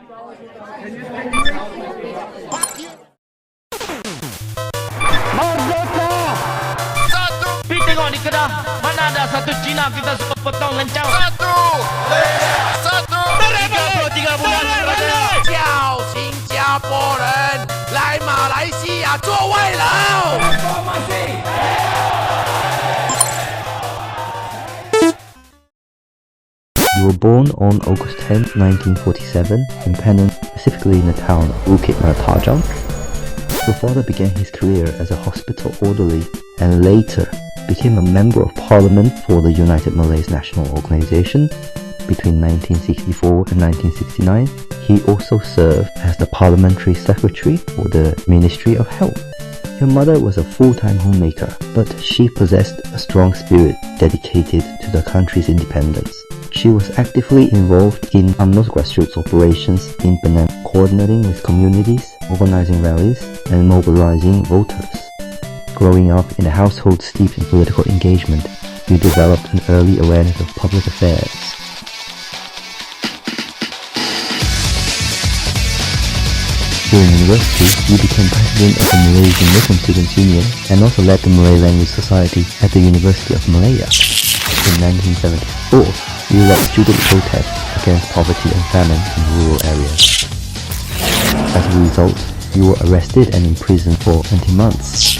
Merdeka! Satu! Pergi tengok di Kedah, mana ada satu Cina kita suka potong lencang. Satu! Satu! 33 bulan saja. 叫新加坡人来马来西亚做外劳。You were born on August 10, 1947 in Penang, specifically in the town of Bukit Mertajam. Your father began his career as a hospital orderly and later became a member of parliament for the United Malays National Organization. Between 1964 and 1969, he also served as the parliamentary secretary for the Ministry of Health. Your mother was a full-time homemaker, but she possessed a strong spirit dedicated to the country's independence. She was actively involved in UMNO's grassroots operations in Penang, coordinating with communities, organizing rallies, and mobilizing voters. Growing up in a household steeped in political engagement, you developed an early awareness of public affairs. During university, you became president of the Malaysian Muslim Students' Union and also led the Malay Language Society at the University of Malaya. In 1974, you led student protests against poverty and famine in rural areas. As a result, you were arrested and imprisoned for 20 months.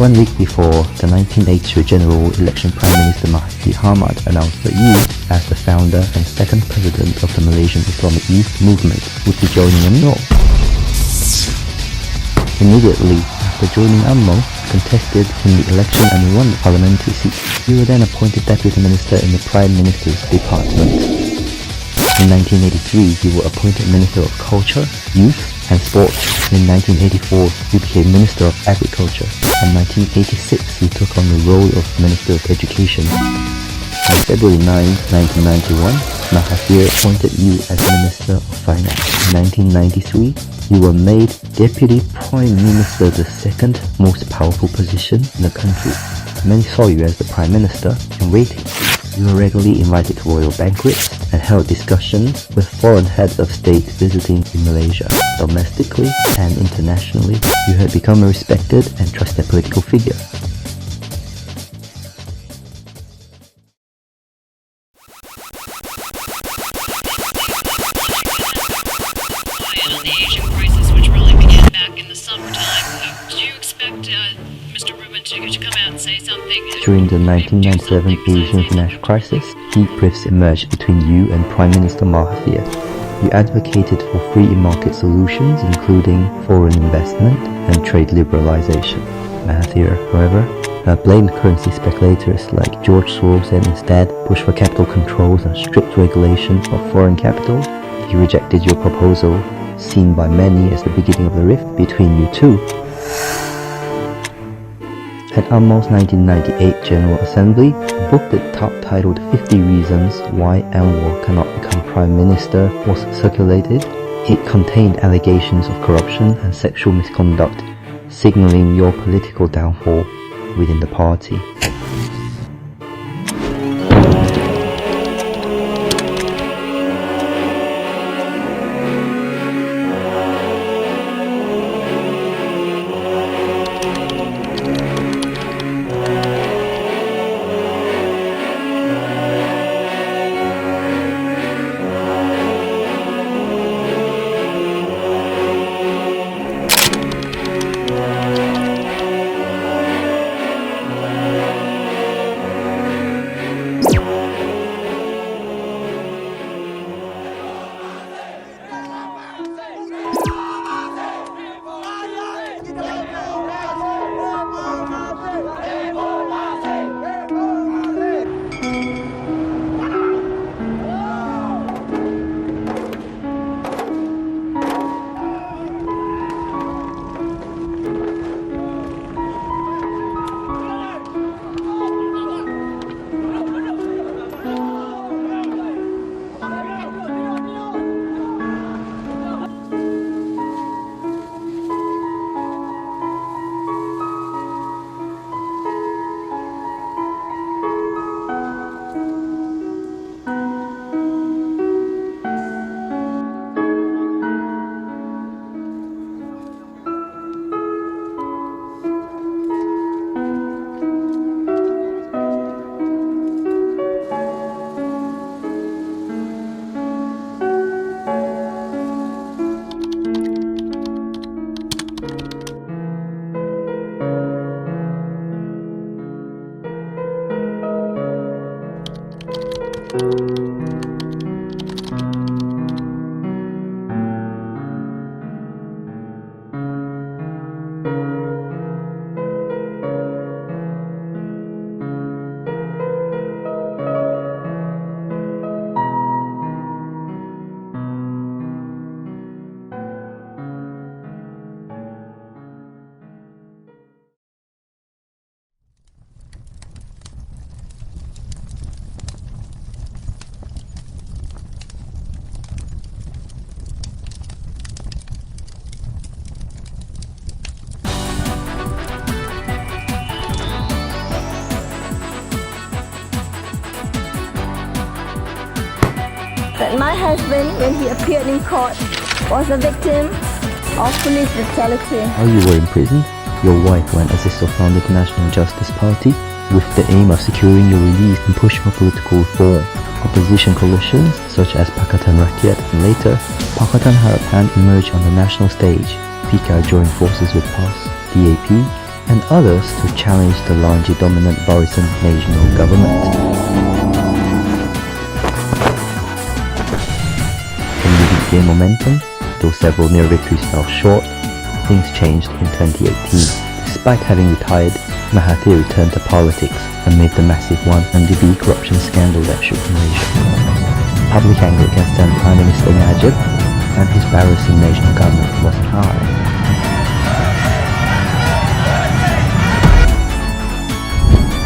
1 week before, the 1982 general election, Prime Minister Mahathir Hamid announced that you, as the founder and second president of the Malaysian Islamic Youth Movement, would be joining UMNO. Immediately after joining UMNO, contested in the election and won the parliamentary seat. You were then appointed Deputy Minister in the Prime Minister's Department. In 1983, you were appointed Minister of Culture, Youth and Sport. In 1984, you became Minister of Agriculture. In 1986, you took on the role of Minister of Education. On February 9, 1991, Mahathir appointed you as Minister of Finance. In 1993, you were made Deputy Prime Minister, the second most powerful position in the country. Many saw you as the Prime Minister in waiting. You were regularly invited to royal banquets and held discussions with foreign heads of state visiting in Malaysia. Domestically and internationally, you had become a respected and trusted political figure. The Asian crisis, which really began back in the summertime. Do you expect Mr. Rubin to come out and say something? During the 1997 Asian financial crisis, deep rifts emerged between you and Prime Minister Mahathir. You advocated for free market solutions, including foreign investment and trade liberalization. Mahathir, however, blamed currency speculators like George Soros and instead pushed for capital controls and strict regulation of foreign capital. He rejected your proposal, seen by many as the beginning of the rift between you two. At UMNO's 1998 General Assembly, a book that titled 50 Reasons Why Anwar Cannot Become Prime Minister was circulated. It contained allegations of corruption and sexual misconduct, signaling your political downfall within the party. My husband, when he appeared in court, was a victim of police brutality. While you were in prison, your wife went as also founded the National Justice Party with the aim of securing your release and push for political reform. Opposition coalitions such as Pakatan Rakyat and later Pakatan Harapan emerged on the national stage. PK joined forces with PAS, DAP, and others to challenge the largely dominant Barisan Nasional government. The movement gained momentum, though several near victories fell short. Things changed in 2018. Despite having retired, Mahathir returned to politics amid the massive 1MDB corruption scandal that shook Malaysia. Public anger against then Prime Minister Najib and his Barisan Nasional government was high.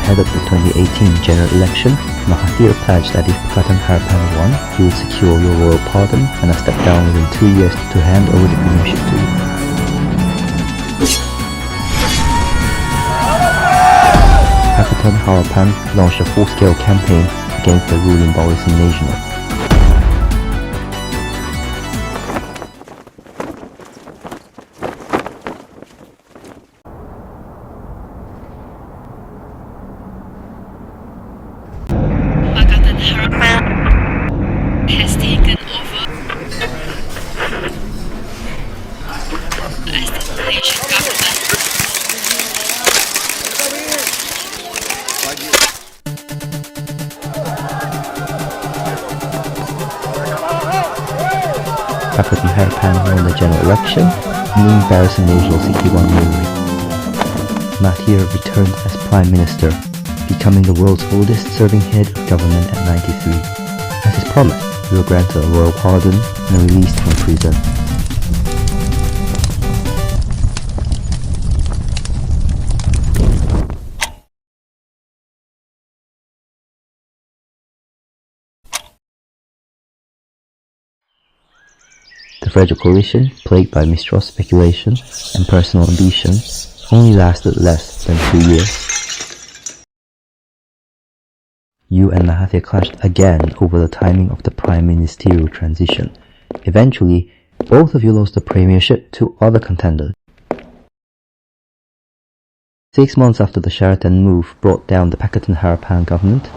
Ahead of the 2018 general election, Mahathir pledged that if Pakatan Harapan won, he would secure your royal pardon and a step down within 2 years to hand over the premiership to you. Pakatan Harapan launched a full-scale campaign against the ruling Barisan Nasional. Pakatan Harapan has taken over as the Malaysian government. Pakatan Harapan won the general election, winning Barisan Nasional 61 ruling. Mahathir returned as Prime Minister, becoming the world's oldest serving head of government at 93. As his promise, he was granted a royal pardon and released from prison. The Fragile Coalition, plagued by mistrust, speculation, and personal ambition, only lasted less than 2 years. You and Mahathir clashed again over the timing of the prime ministerial transition. Eventually, both of you lost the premiership to other contenders. 6 months after the Sheraton move brought down the Pakatan Harapan government,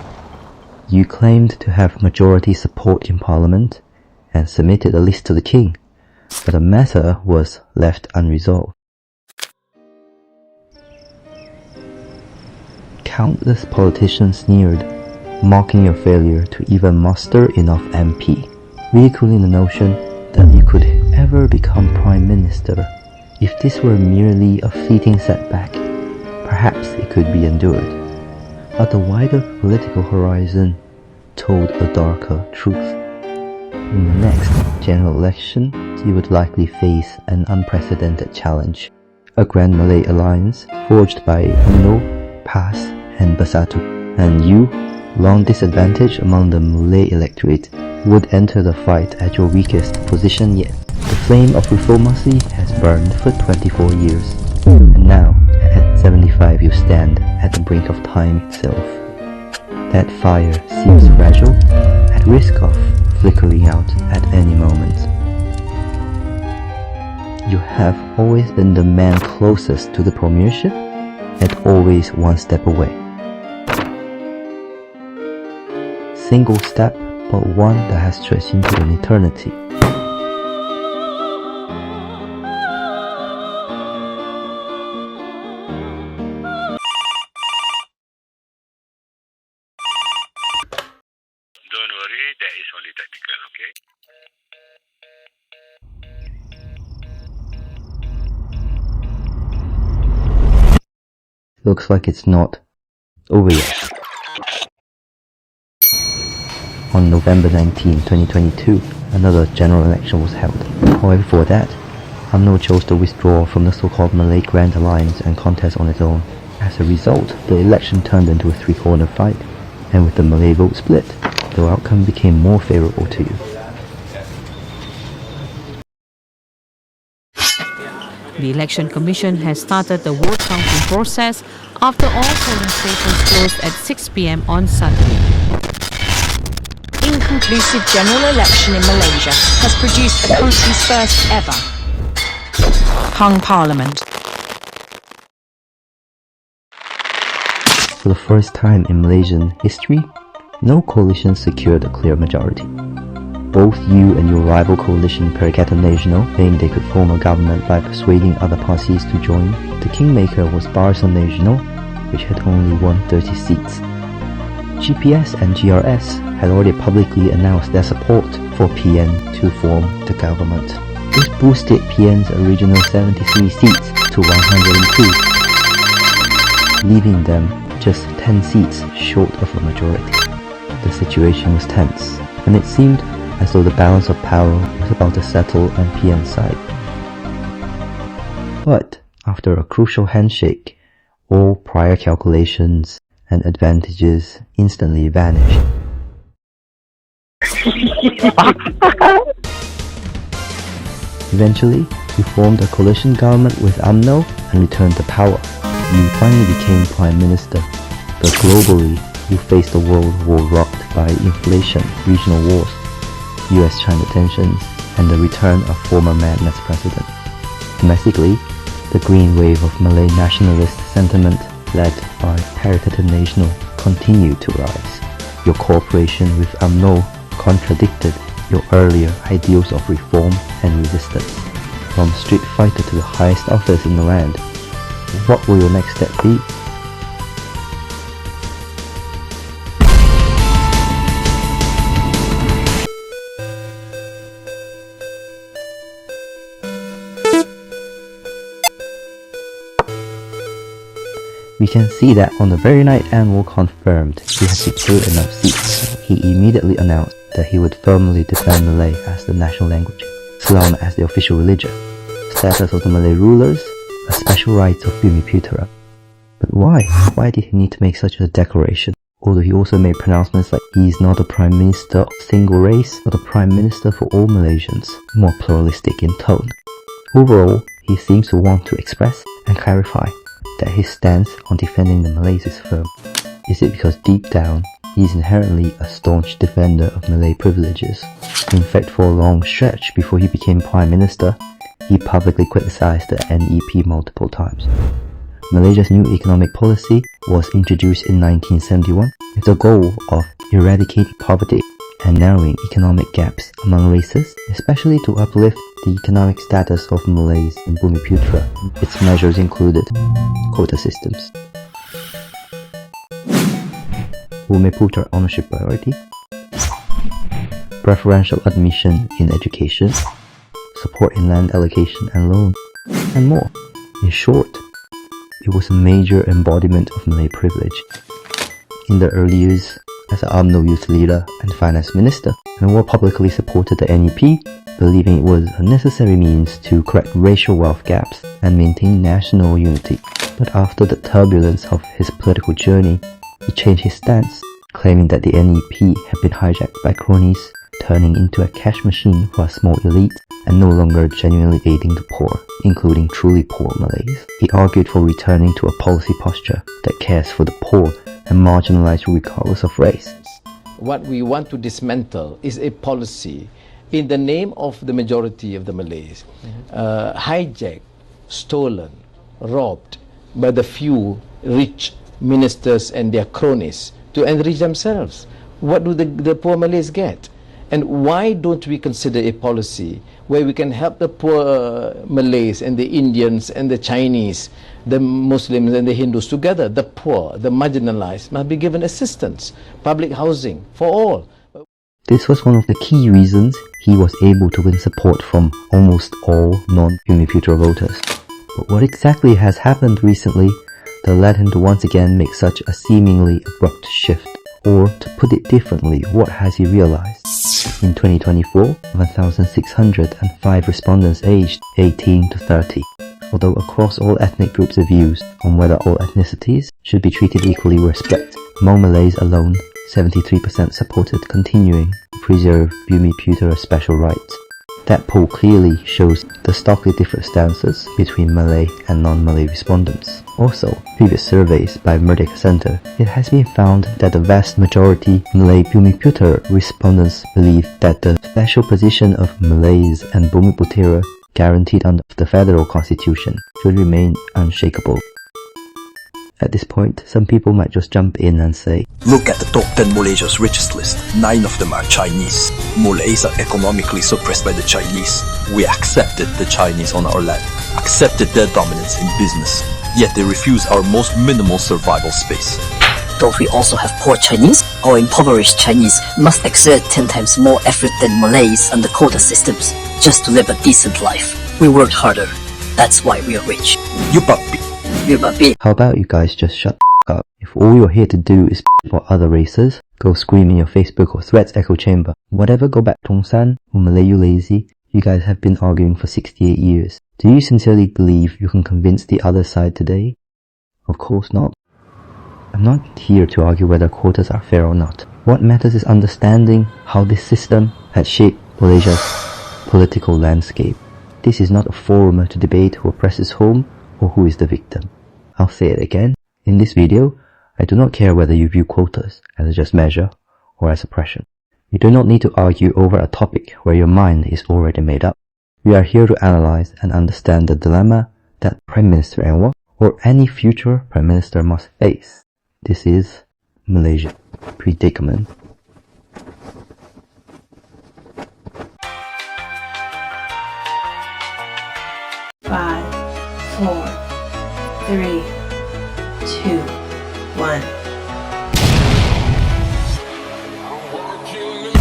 you claimed to have majority support in parliament and submitted a list to the king, but the matter was left unresolved. Countless politicians sneered, mocking your failure to even muster enough MP, ridiculing the notion that you could ever become Prime Minister. If this were merely a fleeting setback, perhaps it could be endured. But the wider political horizon told a darker truth. In the next general election, you would likely face an unprecedented challenge. A Grand Malay Alliance forged by UMNO, PAS and Bersatu, and you, long disadvantaged among the Malay electorate, would enter the fight at your weakest position yet. The flame of reformacy has burned for 24 years, and now, at 75 you stand at the brink of time itself. That fire seems fragile, at risk of flickering out at any moment. You have always been the man closest to the premiership, and always one step away. Single step, but one that has stretched into an eternity. Don't worry, that is only tactical, okay? Looks like it's not over yet. On November 19, 2022, another general election was held. However, before that, UMNO chose to withdraw from the so-called Malay Grand Alliance and contest on its own. As a result, the election turned into a three-corner fight, and with the Malay vote split, the outcome became more favorable to you. The Election Commission has started the vote counting process after all polling stations closed at 6 p.m. on Saturday. Including inclusive general election in Malaysia has produced the country's first ever hung parliament. For the first time in Malaysian history, no coalition secured a clear majority. Both you and your rival coalition Perikatan Nasional claimed they could form a government by persuading other parties to join. The kingmaker was Barisan Nasional, which had only won 30 seats. GPS and GRS had already publicly announced their support for PN to form the government. This boosted PN's original 73 seats to 102, leaving them just 10 seats short of a majority. The situation was tense, and it seemed as though the balance of power was about to settle on PN's side. But after a crucial handshake, all prior calculations and advantages instantly vanished. Eventually, you formed a coalition government with UMNO and returned to power. You finally became Prime Minister, but globally, you faced a world war rocked by inflation, regional wars, US-China tensions, and the return of former madness president. Domestically, the green wave of Malay nationalist sentiment led by Perikatan Nasional continued to rise. Your cooperation with UMNO contradicted your earlier ideals of reform and resistance. From street fighter to the highest office in the land, what will your next step be? We can see that on the very night Anwar confirmed he had secured enough seats, he immediately announced that he would firmly defend Malay as the national language, Islam as the official religion, status of the Malay rulers, a special rights of Bumi Putera. But why? Why did he need to make such a declaration? Although he also made pronouncements like he is not a prime minister of a single race, but a prime minister for all Malaysians, more pluralistic in tone. Overall, he seems to want to express and clarify that his stance on defending the Malays is firm. Is it because deep down, he is inherently a staunch defender of Malay privileges? In fact, for a long stretch before he became Prime Minister, he publicly criticized the NEP multiple times. Malaysia's new economic policy was introduced in 1971 with the goal of eradicating poverty and narrowing economic gaps among races, especially to uplift the economic status of Malays in Bumi Putera. Its measures included quota systems, Bumi Putera ownership priority, preferential admission in education, support in land allocation and loan, and more. In short, it was a major embodiment of Malay privilege. In the early years, as an UMNO youth leader and finance minister, Anwar publicly supported the NEP, believing it was a necessary means to correct racial wealth gaps and maintain national unity. But after the turbulence of his political journey, he changed his stance, claiming that the NEP had been hijacked by cronies, turning into a cash machine for a small elite, and no longer genuinely aiding the poor, including truly poor Malays. He argued for returning to a policy posture that cares for the poor and marginalized regardless of race. What we want to dismantle is a policy in the name of the majority of the Malays, hijacked, stolen, robbed by the few rich ministers and their cronies to enrich themselves. What do the poor Malays get? And why don't we consider a policy where we can help the poor Malays and the Indians and the Chinese, the Muslims and the Hindus together? The poor, the marginalized must be given assistance, public housing for all. This was one of the key reasons he was able to win support from almost all non-Bumi Putera voters. But what exactly has happened recently that led him to once again make such a seemingly abrupt shift? Or, to put it differently, what has he realized? In 2024, 1,605 respondents aged 18 to 30. Although across all ethnic groups the views on whether all ethnicities should be treated equally were split, among Malays alone, 73% supported continuing to preserve Bumi Putera special rights. That poll clearly shows the starkly different stances between Malay and non-Malay respondents. Also, previous surveys by Merdeka Center, it has been found that the vast majority Malay Bumiputra respondents believe that the special position of Malays and Bumiputra guaranteed under the federal constitution should remain unshakable. At this point, some people might just jump in and say, look at the top 10 Malaysia's richest list. 9 of them are Chinese. Malays are economically suppressed by the Chinese. We accepted the Chinese on our land, accepted their dominance in business, yet they refuse our most minimal survival space. Don't we also have poor Chinese? Our impoverished Chinese must exert 10 times more effort than Malays under quota systems just to live a decent life. We worked harder. That's why we are rich. You puppy. You puppy. How about you guys just shut the up? If all you're here to do is for other races, go scream in your Facebook or Threads echo chamber. Whatever, go back Tongsan or Malay you lazy. You guys have been arguing for 68 years. Do you sincerely believe you can convince the other side today? Of course not. I'm not here to argue whether quotas are fair or not. What matters is understanding how this system has shaped Malaysia's political landscape. This is not a forum to debate who oppresses whom or who is the victim. I'll say it again. In this video, I do not care whether you view quotas as a just measure or as oppression. You do not need to argue over a topic where your mind is already made up. We are here to analyze and understand the dilemma that Prime Minister Anwar or any future Prime Minister must face. This is Malaysia predicament. Five, 4, 3, 2, 1.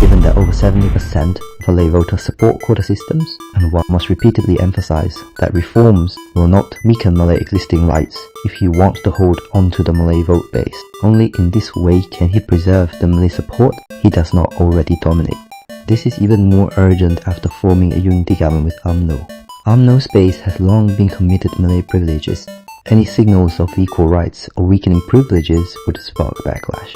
Given that over 70% of Malay voters support quota systems, and one must repeatedly emphasize that reforms will not weaken Malay existing rights if he wants to hold onto the Malay vote base. Only in this way can he preserve the Malay support he does not already dominate. This is even more urgent after forming a unity government with UMNO. UMNO's base has long been committed to Malay privileges. Any signals of equal rights or weakening privileges would spark backlash.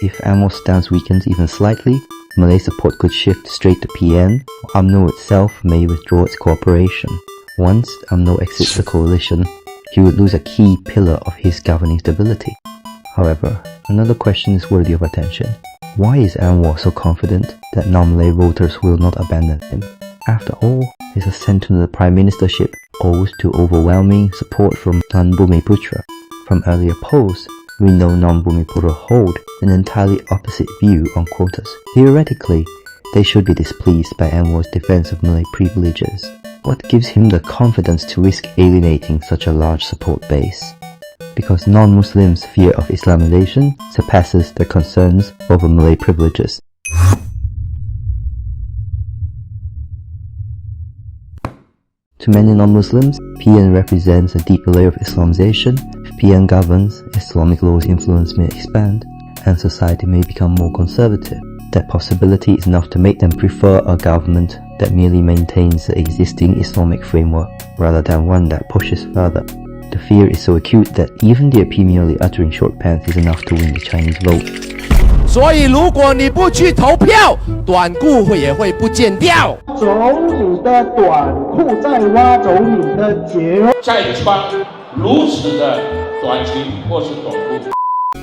If Anwar's stance weakens even slightly, Malay support could shift straight to PN, or UMNO itself may withdraw its cooperation. Once UMNO exits the coalition, he would lose a key pillar of his governing stability. However, another question is worthy of attention. Why is Anwar so confident that non-Malay voters will not abandon him? After all, his ascent to the prime ministership owes to overwhelming support from non-Bumiputra. From earlier polls, we know non-Bumiputra hold an entirely opposite view on quotas. Theoretically, they should be displeased by Anwar's defense of Malay privileges. What gives him the confidence to risk alienating such a large support base? Because non-Muslims' fear of Islamization surpasses their concerns over Malay privileges. To many non-Muslims, PN represents a deeper layer of Islamization. If PN governs, Islamic law's influence may expand, and society may become more conservative. That possibility is enough to make them prefer a government that merely maintains the existing Islamic framework, rather than one that pushes further. The fear is so acute that even the AP merely uttering short pants is enough to win the Chinese vote. 所以如果你不去投票，短裤也会不见掉。走你的短裤，再挖走你的结。再穿如此的短裙或是短裤。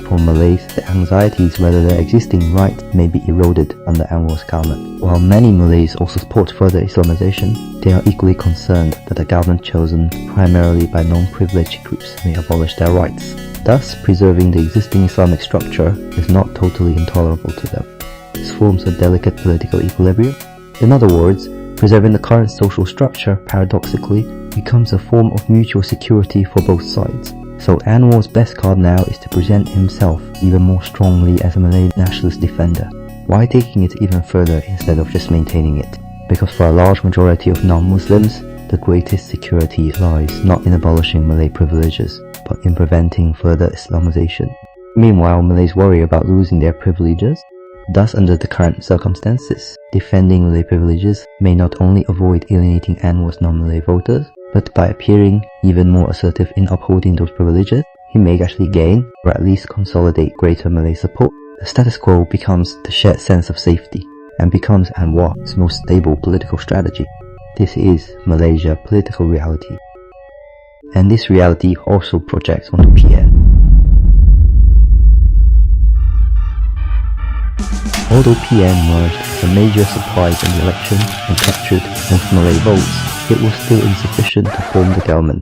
For Malays, the anxiety is whether their existing rights may be eroded under Anwar's government. While many Malays also support further Islamization, they are equally concerned that the government chosen primarily by non-privileged groups may abolish their rights. Thus, preserving the existing Islamic structure is not totally intolerable to them. This forms a delicate political equilibrium. In other words, preserving the current social structure, paradoxically, becomes a form of mutual security for both sides. So Anwar's best card now is to present himself even more strongly as a Malay nationalist defender. Why taking it even further instead of just maintaining it? Because for a large majority of non-Muslims, the greatest security lies not in abolishing Malay privileges, but in preventing further Islamization. Meanwhile, Malays worry about losing their privileges. Thus, under the current circumstances, defending Malay privileges may not only avoid alienating Anwar's non-Malay voters, but by appearing even more assertive in upholding those privileges, he may actually gain, or at least consolidate greater Malay support. The status quo becomes the shared sense of safety, and becomes Anwar's most stable political strategy. this is Malaysia political reality. And this reality also projects onto PN. Although PN emerged as a major surprise in the election and captured most Malay votes, it was still insufficient to form the government.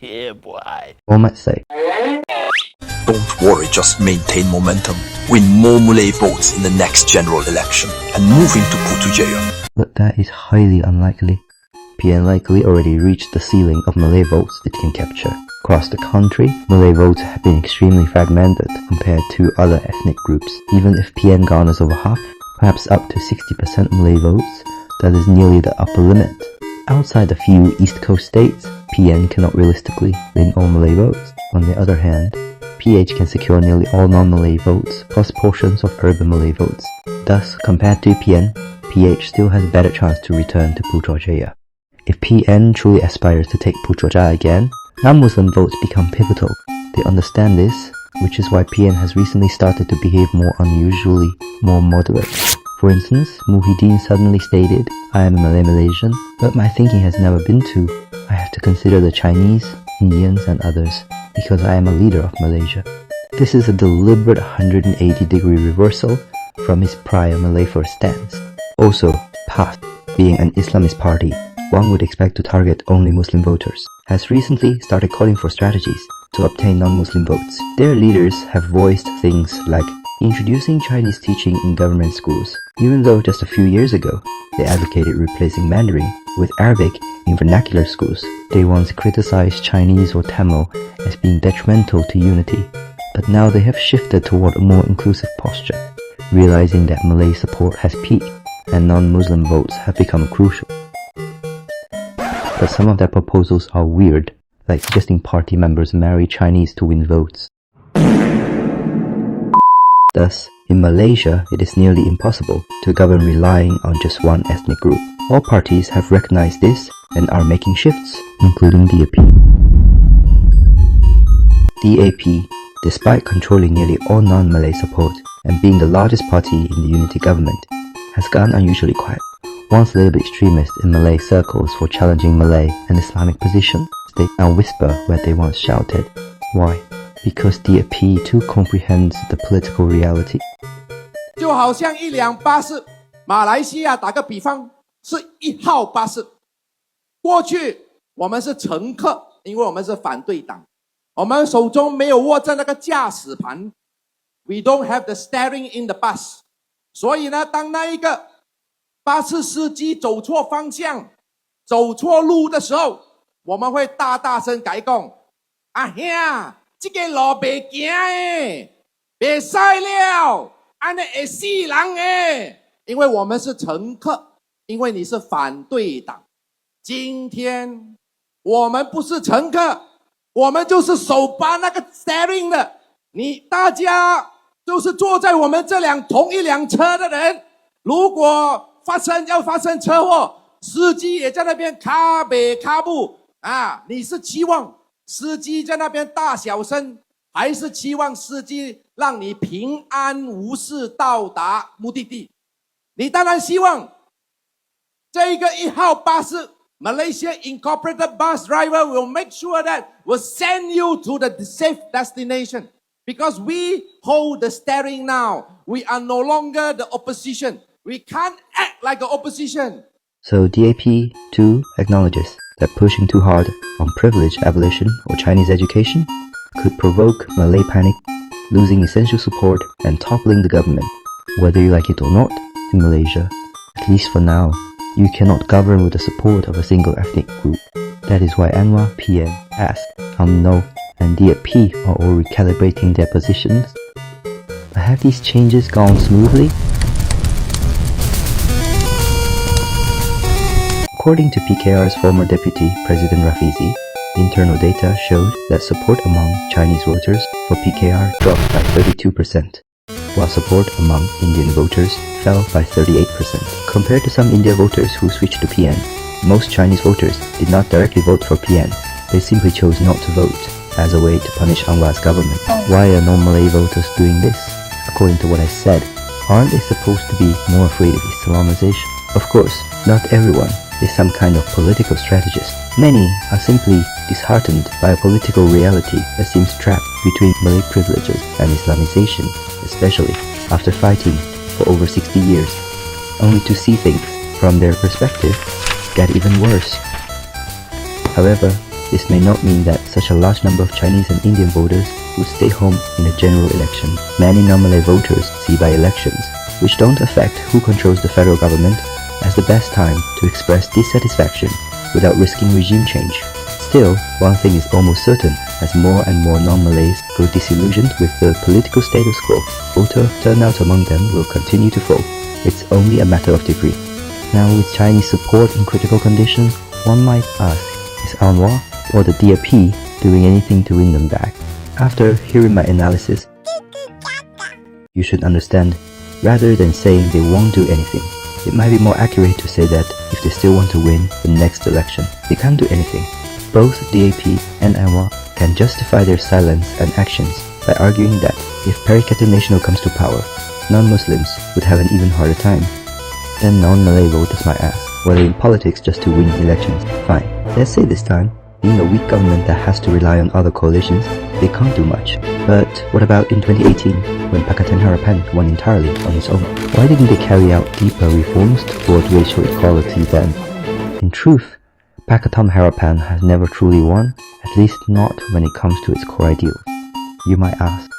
Yeah, boy. One might say. Don't worry, just maintain momentum. Win more Malay votes in the next general election and move into Putrajaya. But that is highly unlikely. PN likely already reached the ceiling of Malay votes it can capture. Across the country, Malay votes have been extremely fragmented compared to other ethnic groups. Even if PN garners over half, perhaps up to 60% Malay votes, that is nearly the upper limit. Outside a few East Coast states, PN cannot realistically win all Malay votes. On the other hand, PH can secure nearly all non-Malay votes, plus portions of urban Malay votes. Thus, compared to PN, PH still has a better chance to return to Putrajaya. If PN truly aspires to take Putrajaya again, non-Muslim votes become pivotal. They understand this, which is why PN has recently started to behave more unusually, more moderate. For instance, Muhyiddin suddenly stated, "I am a Malay Malaysian, but my thinking has never been to, I have to consider the Chinese, Indians and others, because I am a leader of Malaysia." This is a deliberate 180-degree reversal from his prior Malay first stance. Also, PAS, being an Islamist party, one would expect to target only Muslim voters, has recently started calling for strategies to obtain non-Muslim votes. Their leaders have voiced things like introducing Chinese teaching in government schools, even though just a few years ago they advocated replacing Mandarin with Arabic in vernacular schools. They once criticized Chinese or Tamil as being detrimental to unity, but now they have shifted toward a more inclusive posture, realizing that Malay support has peaked and non-Muslim votes have become crucial. But some of their proposals are weird, like suggesting party members marry Chinese to win votes. Thus, in Malaysia, it is nearly impossible to govern relying on just one ethnic group. All parties have recognized this and are making shifts, including DAP. DAP, despite controlling nearly all non-Malay support and being the largest party in the unity government, has gone unusually quiet. Once labeled extremists in Malay circles for challenging Malay and Islamic positions, they now whisper where they once shouted. Why? Because DAP too comprehends the political reality. 就好像一辆巴士，马来西亚打个比方是1号巴士。过去我们是乘客，因为我们是反对党，我们手中没有握着那个驾驶盘 ，We don't have the steering in the bus。所以呢，当那一个巴士司机走错方向、走错路的时候，我们会大声改讲：啊兄，这个路袂行诶，袂使了，安尼会死人诶。因为我们是乘客，因为你是反对党。今天我们不是乘客，我们就是手把那个 steering 的。大家就是坐在我们同一辆车的人，如果要发生车祸，司机也在那边卡北卡布啊！你是期望司机在那边大小声，还是期望司机让你平安无事到达目的地？你当然希望这个1号巴士 Malaysia Incorporated Bus Driver will make sure that will send you to the safe destination. Because we hold the steering now. We are no longer the opposition. We can't act like an opposition. So DAP too acknowledges that pushing too hard on privilege abolition or Chinese education could provoke Malay panic, losing essential support and toppling the government. Whether you like it or not, in Malaysia, at least for now, you cannot govern with the support of a single ethnic group. That is why Anwar, PN, asked, UMNO and DAP are all recalibrating their positions. But have these changes gone smoothly? According to PKR's former deputy, President Rafizi, internal data showed that support among Chinese voters for PKR dropped by 32%, while support among Indian voters fell by 38%. Compared to some Indian voters who switched to PN, most Chinese voters did not directly vote for PN. They simply chose not to vote as a way to punish Anwar's government. Why are non-Malay voters doing this? According to what I said, aren't they supposed to be more afraid of Islamization? Of course, not everyone, is some kind of political strategist. Many are simply disheartened by a political reality that seems trapped between Malay privileges and Islamization, especially after fighting for over 60 years, only to see things from their perspective get even worse. However, this may not mean that such a large number of Chinese and Indian voters would stay home in a general election. Many non-Malay voters see by-elections, which don't affect who controls the federal government, as the best time to express dissatisfaction without risking regime change. Still, one thing is almost certain: as more and more non-Malays grow disillusioned with the political status quo, voter turnout among them will continue to fall. It's only a matter of degree. Now, with Chinese support in critical condition, one might ask, is Anwar or the DAP doing anything to win them back? After hearing my analysis, you should understand, rather than saying they won't do anything, it might be more accurate to say that if they still want to win the next election, they can't do anything. Both DAP and Anwar can justify their silence and actions by arguing that if Perikatan Nasional comes to power, non-Muslims would have an even harder time. Then non-Malay voters might ask, were they in politics just to win elections? Fine. Let's say this time, being a weak government that has to rely on other coalitions, they can't do much. But what about in 2018, when Pakatan Harapan won entirely on its own? Why didn't they carry out deeper reforms toward racial equality then? In truth, Pakatan Harapan has never truly won, at least not when it comes to its core ideals. You might ask,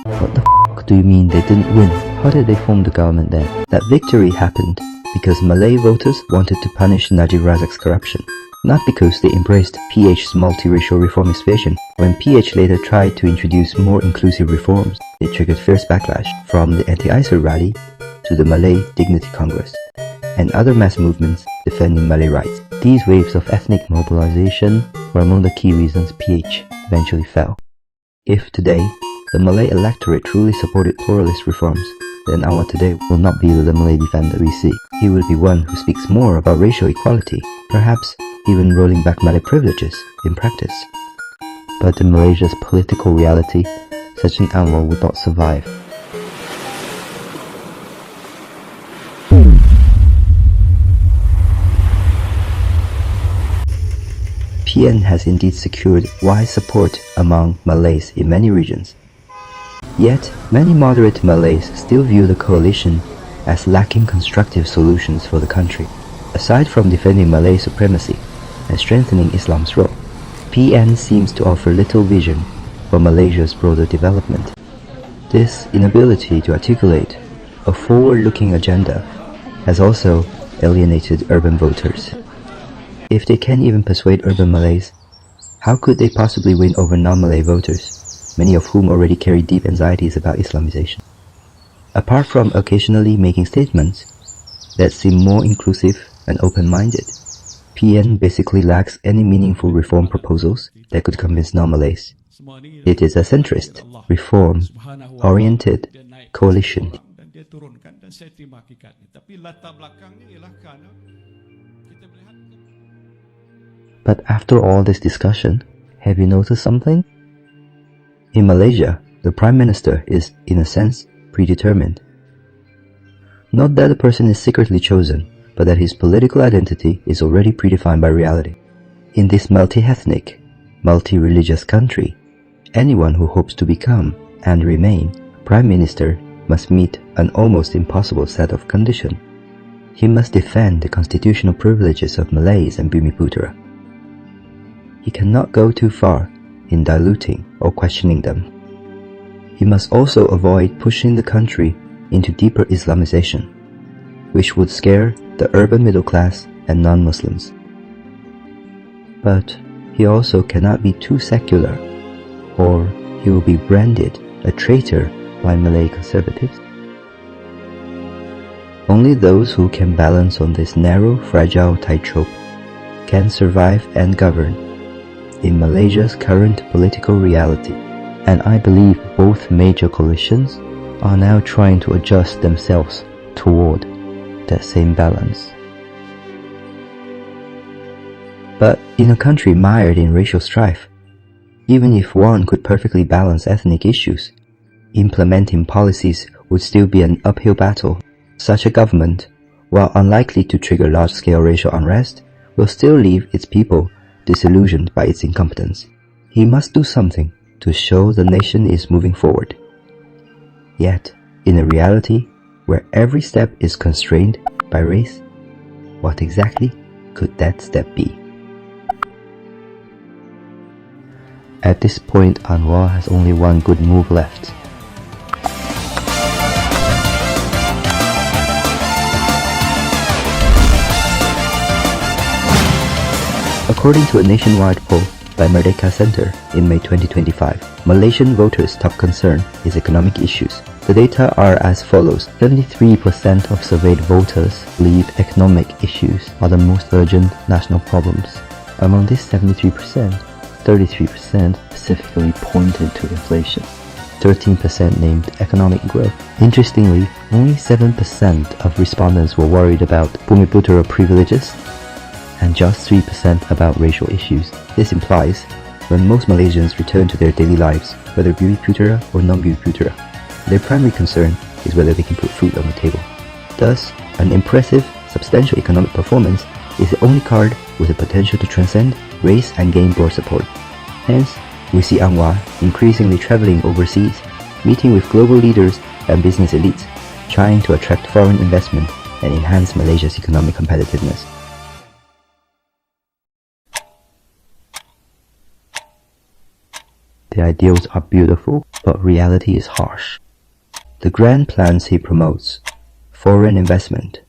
what the f*** do you mean they didn't win? How did they form the government then? That victory happened because Malay voters wanted to punish Najib Razak's corruption, not because they embraced PH's multiracial reformist vision. When PH later tried to introduce more inclusive reforms, it triggered fierce backlash from the anti-ISIL rally to the Malay Dignity Congress and other mass movements defending Malay rights. These waves of ethnic mobilization were among the key reasons PH eventually fell. If today, the Malay electorate truly supported pluralist reforms, then Anwar today will not be the Malay defender we see. He will be one who speaks more about racial equality, perhaps even rolling back Malay privileges in practice. But in Malaysia's political reality, such an Anwar would not survive. PN has indeed secured wide support among Malays in many regions. Yet, many moderate Malays still view the coalition as lacking constructive solutions for the country. Aside from defending Malay supremacy and strengthening Islam's role, PN seems to offer little vision for Malaysia's broader development. This inability to articulate a forward-looking agenda has also alienated urban voters. If they can't even persuade urban Malays, how could they possibly win over non-Malay voters, many of whom already carry deep anxieties about Islamization? Apart from occasionally making statements that seem more inclusive and open-minded, PN basically lacks any meaningful reform proposals that could convince non-Malays. It is a centrist, reform-oriented coalition. But after all this discussion, have you noticed something? In Malaysia, the Prime Minister is, in a sense, predetermined. Not that the person is secretly chosen, but that his political identity is already predefined by reality. In this multi-ethnic, multi-religious country, anyone who hopes to become and remain Prime Minister must meet an almost impossible set of conditions. He must defend the constitutional privileges of Malays and Bumiputra. He cannot go too far in diluting or questioning them. He must also avoid pushing the country into deeper Islamization, which would scare the urban middle class and non-Muslims. But he also cannot be too secular, or he will be branded a traitor by Malay conservatives. Only those who can balance on this narrow, fragile tightrope can survive and govern in Malaysia's current political reality, and I believe both major coalitions are now trying to adjust themselves toward that same balance. But in a country mired in racial strife, even if one could perfectly balance ethnic issues, implementing policies would still be an uphill battle. Such a government while unlikely to trigger large-scale racial unrest, will still leave its people disillusioned by its incompetence. He must do something to show the nation is moving forward. Yet, in a reality where every step is constrained by race, what exactly could that step be? At this point, Anwar has only one good move left. According to a nationwide poll by Merdeka Center in May 2025, Malaysian voters' top concern is economic issues. The data are as follows. 73% of surveyed voters believe economic issues are the most urgent national problems. Among this 73%, 33% specifically pointed to inflation. 13% named economic growth. Interestingly, only 7% of respondents were worried about Bumiputera privileges, and just 3% about racial issues. This implies, when most Malaysians return to their daily lives, whether Bumiputera or non-Bumiputera, their primary concern is whether they can put food on the table. Thus, an impressive, substantial economic performance is the only card with the potential to transcend race and gain broad support. Hence, we see Anwar increasingly traveling overseas, meeting with global leaders and business elites, trying to attract foreign investment and enhance Malaysia's economic competitiveness. The ideals are beautiful, but reality is harsh. The grand plans he promotes, foreign investment,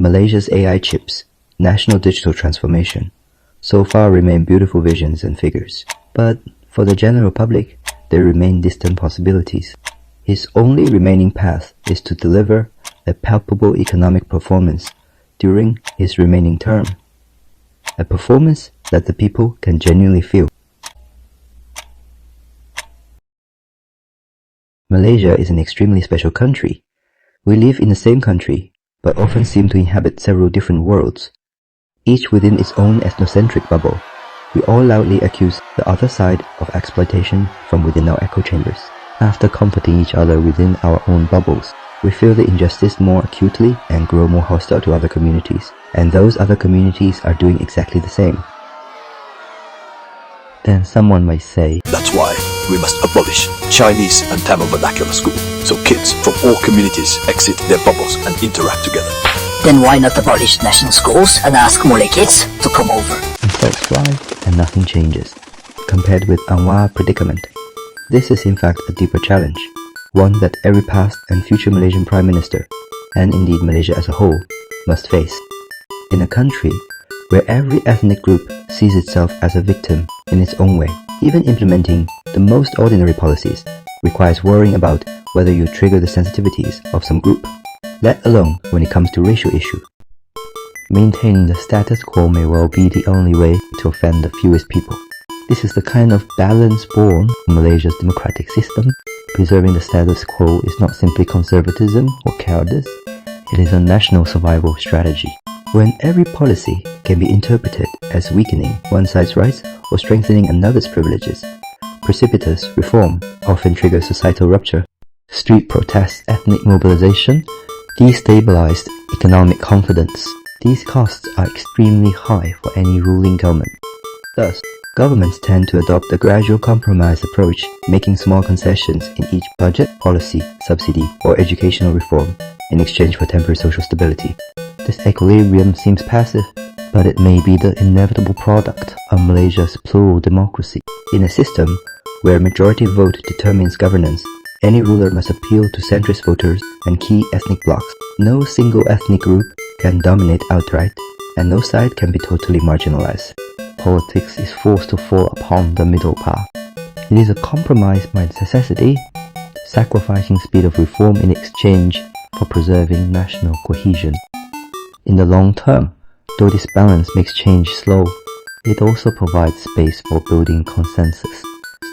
Malaysia's AI chips, national digital transformation, so far remain beautiful visions and figures. But for the general public, they remain distant possibilities. His only remaining path is to deliver a palpable economic performance during his remaining term. A performance that the people can genuinely feel. Malaysia is an extremely special country. We live in the same country, but often seem to inhabit several different worlds, each within its own ethnocentric bubble. We all loudly accuse the other side of exploitation from within our echo chambers. After comforting each other within our own bubbles, we feel the injustice more acutely and grow more hostile to other communities, and those other communities are doing exactly the same. Then someone might say, that's why we must abolish Chinese and Tamil vernacular school, so kids from all communities exit their bubbles and interact together. Then why not abolish national schools and ask Malay kids to come over? And folks thrive, and nothing changes. Compared with Anwar's predicament, this is in fact a deeper challenge, one that every past and future Malaysian Prime Minister, and indeed Malaysia as a whole, must face. In a country where every ethnic group sees itself as a victim in its own way, even implementing the most ordinary policies requires worrying about whether you trigger the sensitivities of some group, let alone when it comes to racial issue. Maintaining the status quo may well be the only way to offend the fewest people. This is the kind of balance born from Malaysia's democratic system. Preserving the status quo is not simply conservatism or cowardice, it is a national survival strategy. When every policy can be interpreted as weakening one side's rights or strengthening another's privileges, precipitous reform often triggers societal rupture. Street protests, ethnic mobilization, destabilized economic confidence. These costs are extremely high for any ruling government. Thus, governments tend to adopt a gradual compromise approach, making small concessions in each budget, policy, subsidy, or educational reform in exchange for temporary social stability. This equilibrium seems passive, but it may be the inevitable product of Malaysia's plural democracy. In a system where majority vote determines governance, any ruler must appeal to centrist voters and key ethnic blocs. No single ethnic group can dominate outright, and no side can be totally marginalized. Politics is forced to fall upon the middle path. It is a compromise by necessity, sacrificing speed of reform in exchange for preserving national cohesion. In the long term, though this balance makes change slow, it also provides space for building consensus.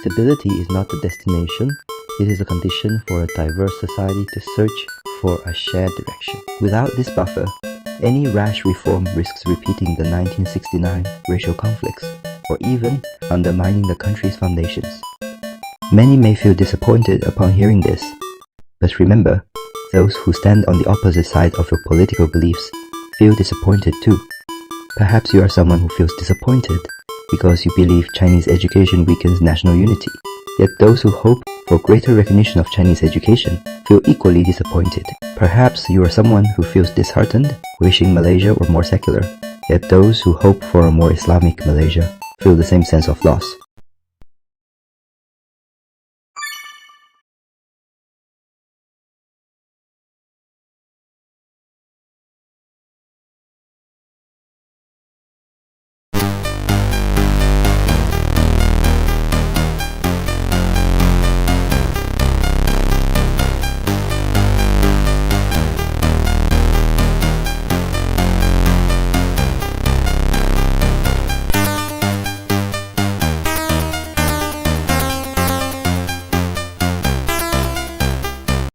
Stability is not the destination, it is a condition for a diverse society to search for a shared direction. Without this buffer, any rash reform risks repeating the 1969 racial conflicts, or even undermining the country's foundations. Many may feel disappointed upon hearing this, but remember, those who stand on the opposite side of your political beliefs feel disappointed too. Perhaps you are someone who feels disappointed because you believe Chinese education weakens national unity. Yet those who hope for greater recognition of Chinese education feel equally disappointed. Perhaps you are someone who feels disheartened, wishing Malaysia were more secular. Yet those who hope for a more Islamic Malaysia feel the same sense of loss.